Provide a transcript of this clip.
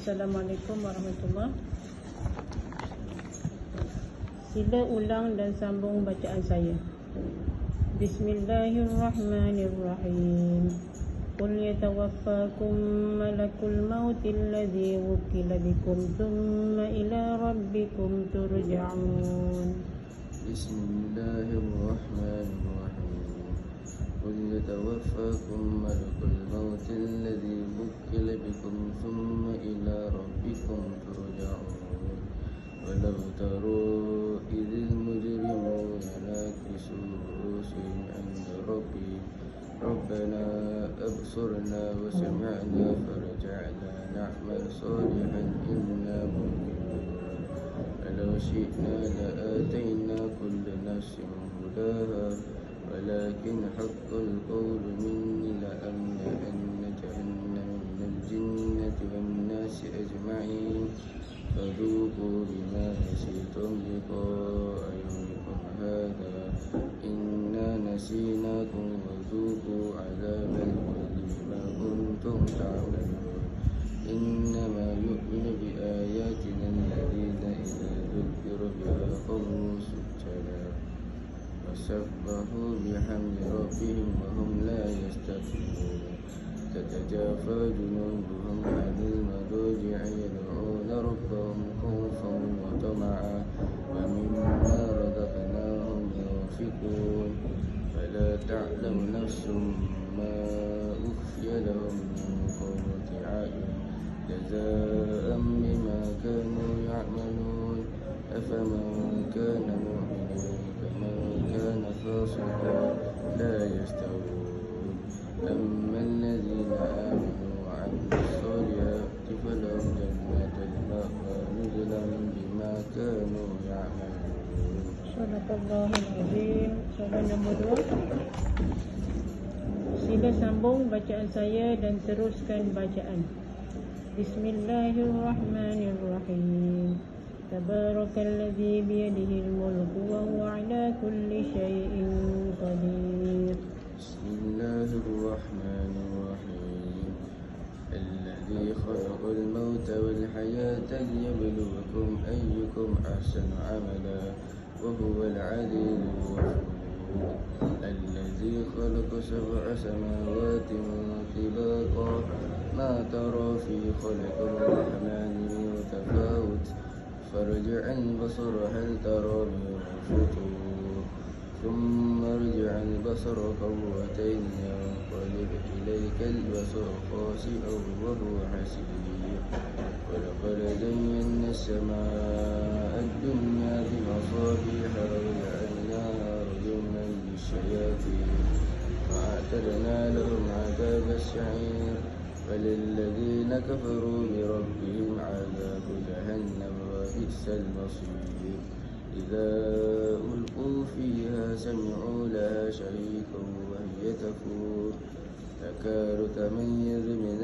Assalamualaikum warahmatullahi. Sila ulang dan sambung bacaan saya. Bismillahirrahmanirrahim. Qul yatawaffakum malakul mautil ladzi wukila bikum thumma ila rabbikum turja'un. Bismillahirrahmanirrahim. Qul yatawaffakum malakul mautil ladzi wukila bikum thumma ila rabbikum turja'un. Walau taru idhil mujrimuna nakisu ru'usihim 'inda rabbihim Rabbana absurna wa sami'na farja'na na'mal salihan inna muqinun. Walau syi'na la'atayna kulla nafsin hudaha walakin haqqal qawlu minni la'amla'anna jahannama minal jinnati wan nasi ajma'in. فذوقوا بما نسيتم لقاء يومكم هذا إنا نسيناكم وذوقوا عذاب الخلد بما كنتم تعملون. إنما يؤمن بآياتنا الذين إذا ذكروا بها خروا سجدا وسبحوا بحمد ربهم وهم لا يستكبرون. تتجافى جنوبهم عن المضاجع يدعون ربهم خوفا وطمعا ومما رزقناهم ينفقون. فلا تعلم نفس ما أخفي لهم من قرة أعين جزاء بما كانوا يعملون. أفمن كان مؤمنا كمن كان فاسقا لا يستوون. أما الذين آمنوا وعملوا الصالحات فلهم جنات المأوى نزلا بما كانوا يعملون. Sadaqallahul azim. Soalan nombor 2. Sila sambung bacaan saya dan teruskan bacaan. Bismillahirrahmanirrahim. Tabarakalladzi biyadihil mulku wa huwa ala kulli syai'in qadir. بسم الله الرحمن الرحيم. الذي خلق الموت والحياة ليبلوكم أيكم أحسن عملا وهو العليم الغفور. الذي خلق 7 سماوات طباقا ما ترى في خلق الرحمن من تفاوت فارجع البصر هل ترى من فطور ثم ارجع البصر كرتين ينقلب إليك البصر خاسئا وهو حسير. ولقد زينا السماء الدنيا بمصابيح وجعلناها رجوما للشياطين وأعتدنا لهم عذاب السعير. وللذين كفروا بربهم عذاب جهنم وبئس المصير. إذا ألقوا فيها سمعوا لها شهيقا وهي تفور تكاد تميز من